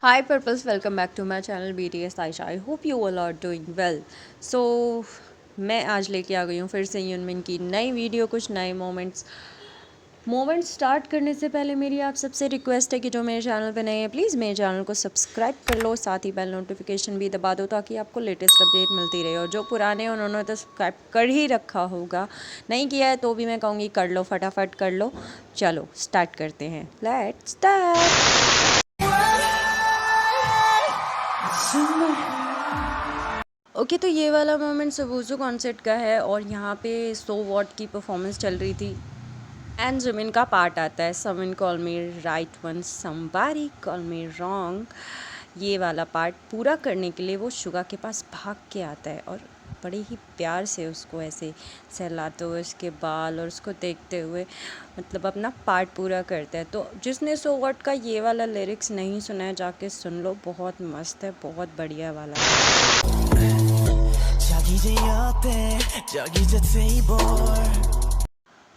Hi Purples, welcome back to my channel BTS Aisha. I hope you all are doing well. So मैं आज लेके आ गई हूँ फिर से यूनमिन की नई वीडियो, कुछ नए मोमेंट्स स्टार्ट करने से पहले मेरी आप सबसे रिक्वेस्ट है कि जो मेरे चैनल पे नए हैं प्लीज़ मेरे चैनल को सब्सक्राइब कर लो, साथ ही बेल नोटिफिकेशन भी दबा दो ताकि आपको लेटेस्ट अपडेट मिलती रहे। और जो पुराने हैं उन्होंने तो सब्सक्राइब कर ही रखा होगा, नहीं किया है तो भी मैं कहूँगी कर लो, फटाफट कर लो। चलो स्टार्ट करते हैं, लेट्स स्टार्ट। ओके तो ये वाला मोमेंट सबूजो कॉन्सर्ट का है और यहाँ पे सो वॉट की परफॉर्मेंस चल रही थी एंड जिमिन का पार्ट आता है, समवन कॉल मी right one, somebody call me wrong. ये वाला पार्ट पूरा करने के लिए वो शुगा के पास भाग के आता है और बड़े ही प्यार से उसको ऐसे सहलाते हुए उसके बाल और उसको देखते हुए मतलब अपना पार्ट पूरा करता है। तो जिसने सो व्हाट का ये वाला लिरिक्स नहीं सुना है जाके सुन लो, बहुत मस्त है, बहुत बढ़िया वाला है।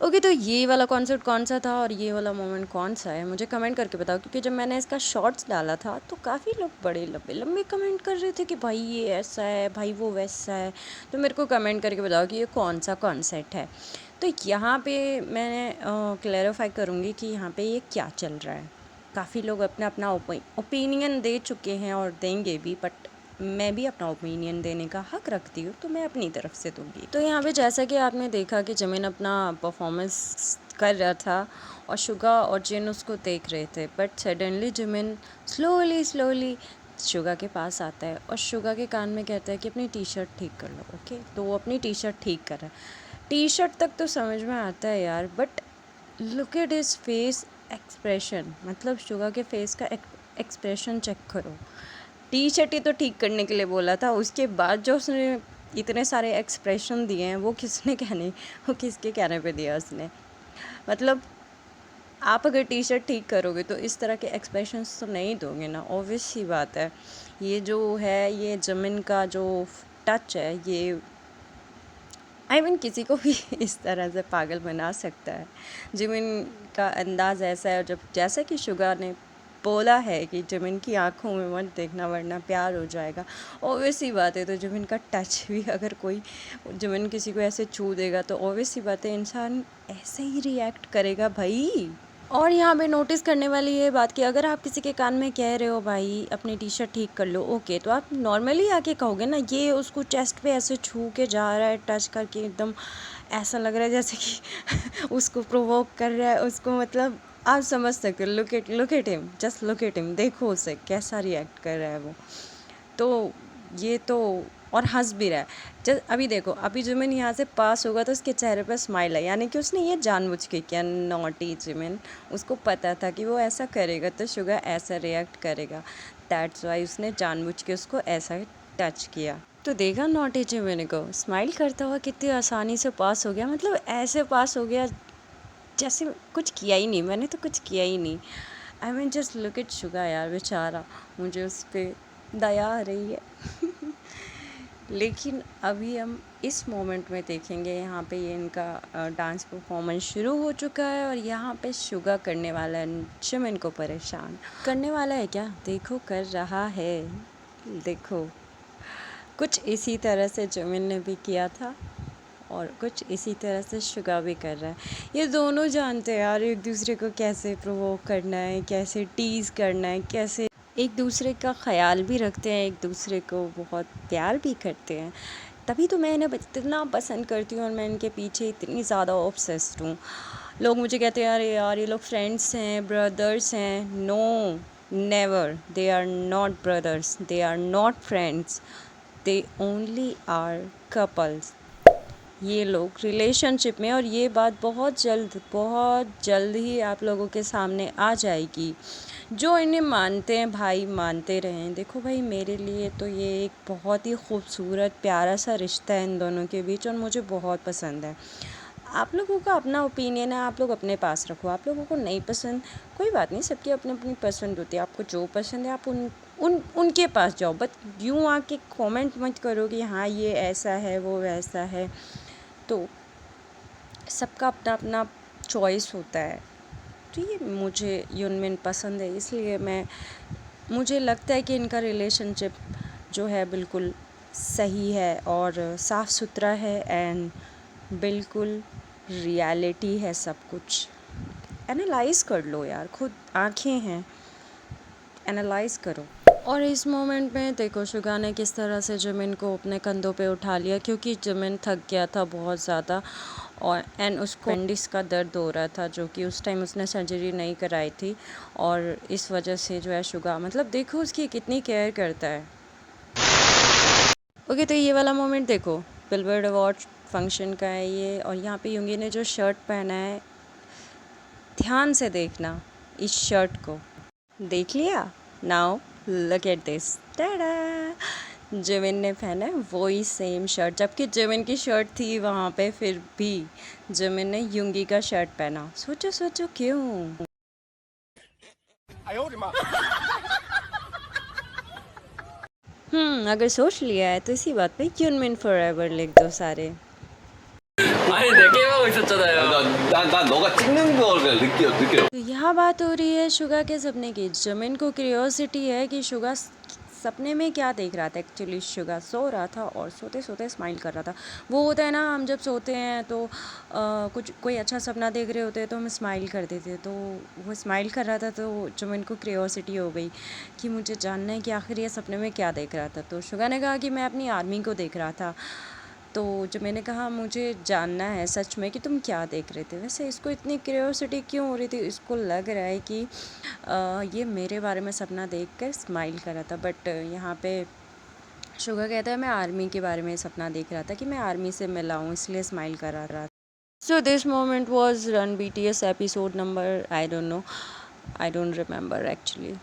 ओके तो ये वाला कॉन्सर्ट कौन सा था और ये वाला मोमेंट कौन सा है, मुझे कमेंट करके बताओ, क्योंकि जब मैंने इसका शॉर्ट्स डाला था तो काफ़ी लोग बड़े लंबे लंबे कमेंट कर रहे थे कि भाई ये ऐसा है, भाई वो वैसा है। तो मेरे को कमेंट करके बताओ कि ये कौन सा कॉन्सेप्ट है। तो यहाँ पे मैं क्लैरिफाई करूँगी कि यहाँ पे ये क्या चल रहा है। काफ़ी लोग अपना अपना ओपिनियन दे चुके हैं और देंगे भी, बट मैं भी अपना ओपिनियन देने का हक रखती हूँ तो मैं अपनी तरफ से दूंगी। तो यहाँ पे जैसा कि आपने देखा कि जिमिन अपना परफॉर्मेंस कर रहा था और शुगा और जिन उसको देख रहे थे, but suddenly Jimin slowly slowly Suga के पास आता है और शुगा के कान में कहता है कि अपनी टी शर्ट ठीक कर लो। ओके तो वो अपनी टी शर्ट ठीक कर रहा है। टी शर्ट तक तो समझ में आता है यार, but look at his face expression, मतलब शुगा के फेस का एक्सप्रेशन चेक करो। टी शर्ट ही तो ठीक करने के लिए बोला था, उसके बाद जो उसने इतने सारे एक्सप्रेशन दिए हैं वो किसने कहने, वो किसके कहने पे दिया उसने। मतलब आप अगर टी शर्ट ठीक करोगे तो इस तरह के एक्सप्रेशंस तो नहीं दोगे ना, ऑब्वियस सी बात है। ये जो है ये जिमिन का जो टच है ये किसी को भी इस तरह से पागल बना सकता है। जिमिन का अंदाज़ ऐसा है, जब जैसा कि शुगा ने बोला है कि जिमिन की आंखों में मत देखना वरना प्यार हो जाएगा, ऑब्वियस सी बात है। तो जिमिन का टच भी अगर कोई जिमिन किसी को ऐसे छू देगा तो ऑब्वियस सी बात है इंसान ऐसे ही रिएक्ट करेगा भाई। और यहाँ पे नोटिस करने वाली ये बात कि अगर आप किसी के कान में कह रहे हो भाई अपनी टी शर्ट ठीक कर लो, ओके, तो आप नॉर्मली आके कहोगे ना। ये उसको चेस्ट पे ऐसे छू के जा रहा है, टच करके एकदम ऐसा लग रहा है जैसे कि उसको प्रोवोक कर रहा है उसको, मतलब आप समझ सकते हो। Look at him, just look at him, देखो उसे कैसा रिएक्ट कर रहा है वो। तो ये तो और हंस भी रहा है। जब अभी देखो, अभी जिमिन यहाँ से पास होगा तो उसके चेहरे पर स्माइल है, यानी कि उसने ये जानबूझ के किया। नॉटी जिमिन, उसको पता था कि वो ऐसा करेगा तो शुगा ऐसा रिएक्ट करेगा, दैट्स वाई उसने जानबूझ के उसको ऐसा टच किया। तो देखा नॉटी जिमिन को स्माइल करता हुआ कितनी आसानी से पास हो गया, मतलब ऐसे पास हो गया जैसे कुछ किया ही नहीं, मैंने तो कुछ किया ही नहीं। जस्ट लुक एट शुगा यार, बेचारा, मुझे उस पर दया आ रही है। लेकिन अभी हम इस मोमेंट में देखेंगे, यहाँ पे ये इनका डांस परफॉर्मेंस शुरू हो चुका है और यहाँ पे शुगा करने वाला है जिमिन को परेशान। करने वाला है क्या, देखो कर रहा है, देखो कुछ इसी तरह से जिमिन ने भी किया था और कुछ इसी तरह से शुगा भी कर रहा है। ये दोनों जानते हैं यार एक दूसरे को कैसे प्रोवोक करना है, कैसे टीज़ करना है, कैसे एक दूसरे का ख्याल भी रखते हैं, एक दूसरे को बहुत प्यार भी करते हैं। तभी तो मैं इन्हें इतना पसंद करती हूँ और मैं इनके पीछे इतनी ज़्यादा ऑब्सेस्ड हूँ। लोग मुझे कहते हैं अरे यार ये लोग फ्रेंड्स हैं, ब्रदर्स हैं। No, never, they are not brothers, they are not friends, they only are couples. ये लोग रिलेशनशिप में, और ये बात बहुत जल्द ही आप लोगों के सामने आ जाएगी। जो इन्हें मानते हैं भाई मानते रहें। देखो भाई मेरे लिए तो ये एक बहुत ही खूबसूरत प्यारा सा रिश्ता है इन दोनों के बीच और मुझे बहुत पसंद है। आप लोगों का अपना ओपिनियन है, आप लोग अपने पास रखो। आप लोगों को नहीं पसंद, कोई बात नहीं, सबकी अपनी अपनी पसंद होती है। आपको जो पसंद है आप उनके पास जाओ, बट यूँ आके कमेंट मत करो कि हाँ ये ऐसा है वो वैसा है। तो सबका अपना अपना चॉइस होता है। तो ये मुझे यूनमिन पसंद है, इसलिए मैं मुझे लगता है कि इनका रिलेशनशिप जो है बिल्कुल सही है और साफ़ सुथरा है एंड बिल्कुल रियलिटी है सब कुछ। एनालाइज़ कर लो यार, खुद आँखें हैं, एनालाइज़ करो। और इस मोमेंट में देखो शुगा ने किस तरह से जिमिन को अपने कंधों पे उठा लिया, क्योंकि जिमिन थक गया था बहुत ज़्यादा और उसको अपेंडिक्स का दर्द हो रहा था, जो कि उस टाइम उसने सर्जरी नहीं कराई थी और इस वजह से जो है शुगा मतलब देखो उसकी कितनी केयर करता है। ओके, तो ये वाला मोमेंट देखो, बिलबोर्ड अवार्ड फंक्शन का है ये, और यहाँ पे युंगी ने जो शर्ट पहना है, ध्यान से देखना इस शर्ट को। देख लिया? Now look at this, Tada! Jimin ने पहना है वही सेम शर्ट, जबकि जिमिन की शर्ट थी वहाँ पे, फिर भी जिमिन ने युंगी का शर्ट पहना। सोचो सोचो क्यों? अगर सोच लिया है तो इसी बात पे यूनमिन फॉरएवर लिख दो सारे। 아니 내 게임하고 있었잖아요. 난 너가 찍는 걸 그냥 느껴. तो यहाँ बात हो रही है शुगा के सपने की। जिमिन को क्यूरियोसिटी है कि शुगा सपने में क्या देख रहा था। एक्चुअली शुगा सो रहा था और सोते सोते स्माइल कर रहा था। वो होता है ना, हम जब सोते हैं तो कुछ कोई अच्छा सपना देख रहे होते हैं तो हम स्माइल कर देते हैं। तो वो स्माइल कर रहा था, तो जिमिन को क्यूरियोसिटी हो गई कि मुझे जानना है कि आखिर ये सपने में क्या देख रहा था। तो शुगा ने कहा कि मैं अपनी आर्मी को देख रहा था। तो जब मैंने कहा मुझे जानना है सच में कि तुम क्या देख रहे थे। वैसे इसको इतनी क्यूरियोसिटी क्यों हो रही थी, इसको लग रहा है कि ये मेरे बारे में सपना देखकर स्माइल कर रहा था। बट यहाँ पे शुगा कहता है मैं आर्मी के बारे में सपना देख रहा था कि मैं आर्मी से मिला हूँ, इसलिए स्माइल कर रहा था। So this moment was run BTS episode number I don't remember actually.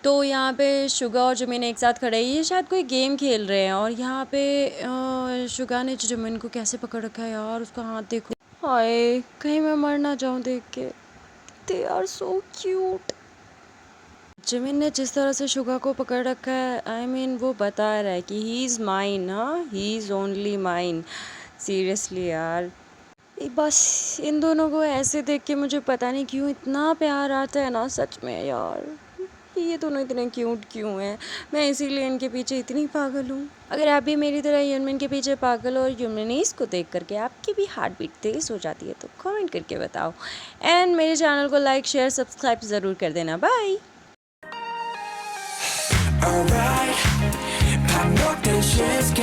तो यहाँ पे शुगा और जिमिन एक साथ खड़े हैं, ये शायद कोई गेम खेल रहे हैं। और यहाँ पे शुगा ने जिमिन को कैसे पकड़ रखा है यार, उसका हाथ देखो, हाय कहीं मैं मर ना जाऊँ देख के। They are so cute. Jimin ने जिस तरह से शुगा को पकड़ रखा है, आई मीन वो बता रहा है कि ही इज़ माइन, हाँ he is only mine. Seriously यार, बस इन दोनों को ऐसे देख के मुझे पता नहीं क्यों इतना प्यार आता है ना, सच में यार। ये दोनों इतने क्यूट क्यों हैं, मैं इसीलिए इनके पीछे इतनी पागल हूँ। अगर आप भी मेरी तरह यूनमिन के पीछे पागल हो और यूनमिनीज़ को देख करके आपकी भी हार्ट बीट तेज़ हो जाती है, तो कमेंट करके बताओ। एंड मेरे चैनल को लाइक शेयर सब्सक्राइब ज़रूर कर देना। बाय। Alright, 밥 먹던 shift